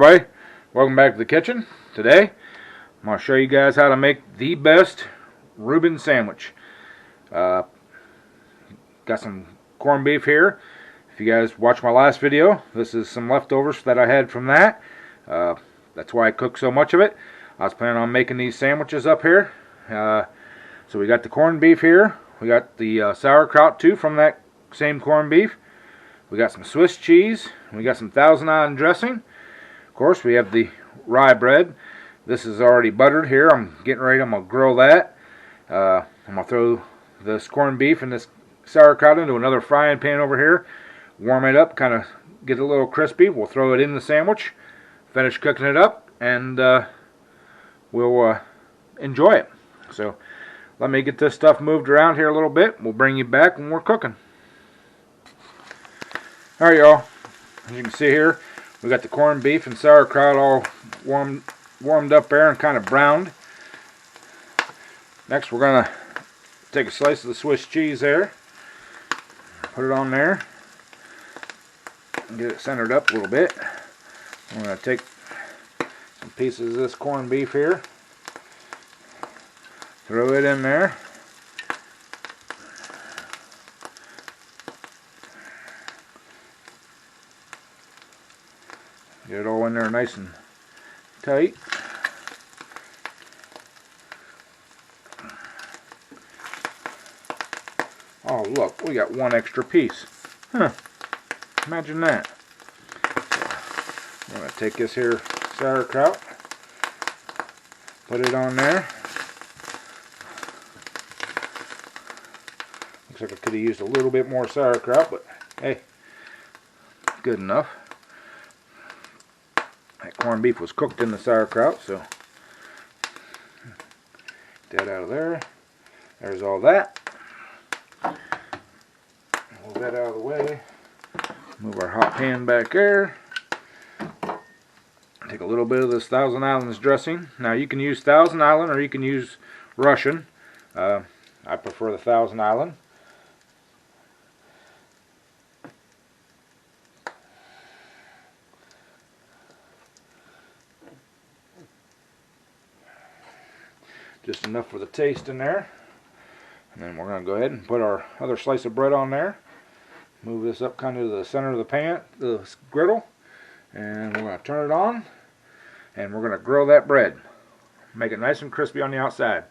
everybody, welcome back to the kitchen. Today I'm going to show you guys how to make the best Reuben sandwich. Got some corned beef here. If you guys watched my last video, this is some leftovers that I had from that. That's why I cooked so much of it. I was planning on making these sandwiches up here. So we got the corned beef here. We got the sauerkraut too from that same corned beef. We got some Swiss cheese. We got some Thousand Island dressing. Of course, we have the rye bread. This is already buttered here. I'm getting ready. I'm going to grill that. I'm going to throw this corned beef and this sauerkraut into another frying pan over here. Warm it up, kind of get it a little crispy. We'll throw it in the sandwich. Finish cooking it up, and we'll enjoy it. So let me get this stuff moved around here a little bit. We'll bring you back when we're cooking. Alright, y'all. As you can see here, we got the corned beef and sauerkraut all warmed up there and kind of browned. Next, we're going to take a slice of the Swiss cheese there, put it on there, and get it centered up a little bit. I'm going to take some pieces of this corned beef here, throw it in there. Get it all in there nice and tight. Oh, look, we got one extra piece. Huh. Imagine that. I'm going to take this here sauerkraut, put it on there. Looks like I could have used a little bit more sauerkraut, but hey, good enough. That corned beef was cooked in the sauerkraut, so get that out of there. There's all that. Move that out of the way. Move our hot pan back there. Take a little bit of this Thousand Islands dressing. Now you can use Thousand Island or you can use Russian. I prefer the Thousand Island. Just enough for the taste in there. And then we're going to go ahead and put our other slice of bread on there. Move this up kind of to the center of the pan, the griddle. And we're going to turn it on. And we're going to grill that bread. Make it nice and crispy on the outside.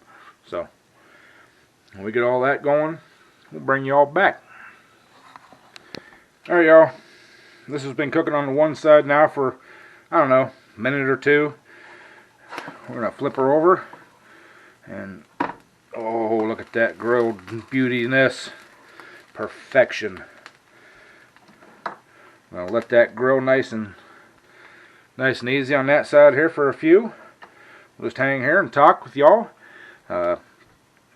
So, when we get all that going, we'll bring you all back. Alright, y'all. This has been cooking on the one side now for, I don't know, a minute or two. We're going to flip her over. And oh, look at that grilled beautiness. Perfection. I'll let that grill nice and easy on that side here for a few. We'll just hang here and talk with y'all. If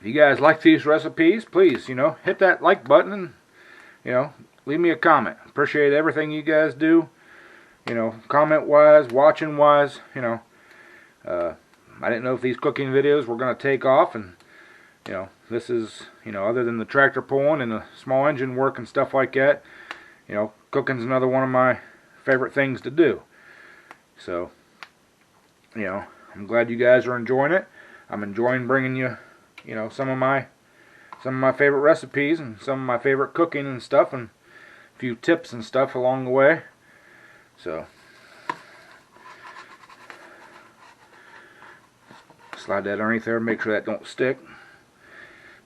you guys like these recipes, please, hit that like button and, leave me a comment. Appreciate everything you guys do. Comment wise, watching wise, I didn't know if these cooking videos were going to take off, and this is, other than the tractor pulling and the small engine work and stuff like that, cooking's another one of my favorite things to do. So, I'm glad you guys are enjoying it. I'm enjoying bringing you, some of my favorite recipes and some of my favorite cooking and stuff, and a few tips and stuff along the way. So, slide that underneath there, make sure that don't stick.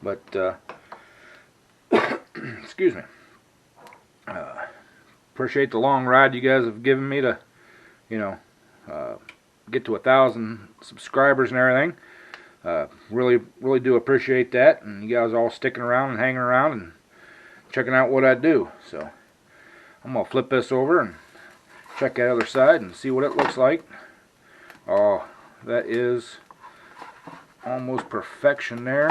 But excuse me. Appreciate the long ride you guys have given me to, get to 1,000 subscribers and everything. Really do appreciate that, and you guys all sticking around and hanging around and checking out what I do. So I'm gonna flip this over and check that other side and see what it looks like. Oh, that is almost perfection there.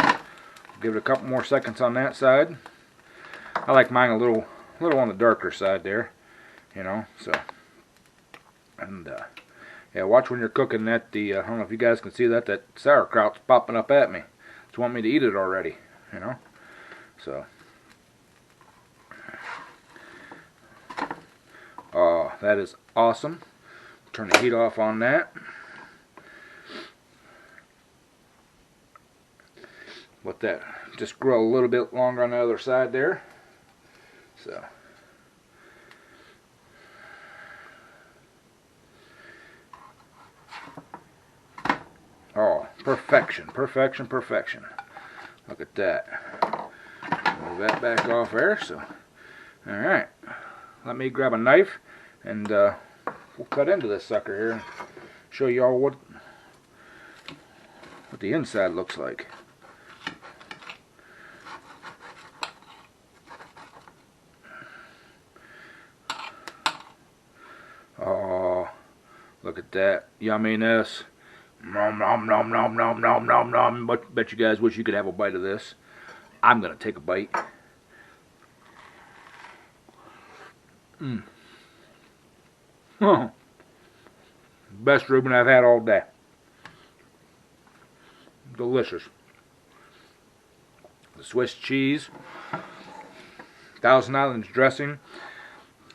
Give it a couple more seconds on that side. I like mine a little on the darker side there, so. And yeah, watch when you're cooking that. I don't know if you guys can see that sauerkraut's popping up at me. It's wanting me to eat it already, So. Oh, that is awesome. Turn the heat off on that. Let that just grow a little bit longer on the other side there. So. Oh, perfection, perfection, perfection. Look at that. Move that back off there. So, all right. Let me grab a knife and we'll cut into this sucker here and show y'all what the inside looks like. Oh, look at that yumminess. Nom nom nom nom nom nom nom nom. Bet you guys wish you could have a bite of this. I'm gonna take a bite. Oh, best Reuben I've had all day. Delicious. The Swiss cheese, Thousand Islands dressing,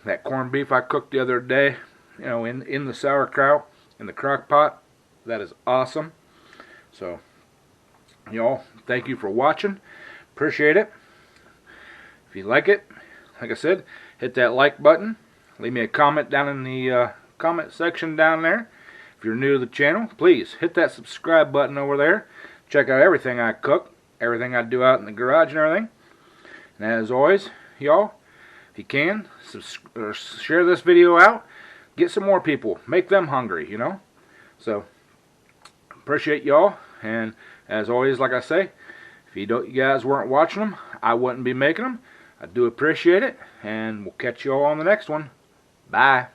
that corned beef I cooked the other day, you know, in the sauerkraut in the crock pot. That is awesome. So, y'all, thank you for watching. Appreciate it. If you like it, like I said, hit that like button. Leave me a comment down in the comment section down there. If you're new to the channel, please hit that subscribe button over there. Check out everything I cook, everything I do out in the garage and everything. And as always, y'all, if you can, share this video out. Get some more people. Make them hungry, you know. So, appreciate y'all. And as always, like I say, if you guys weren't watching them, I wouldn't be making them. I do appreciate it. And we'll catch you all on the next one. Bye.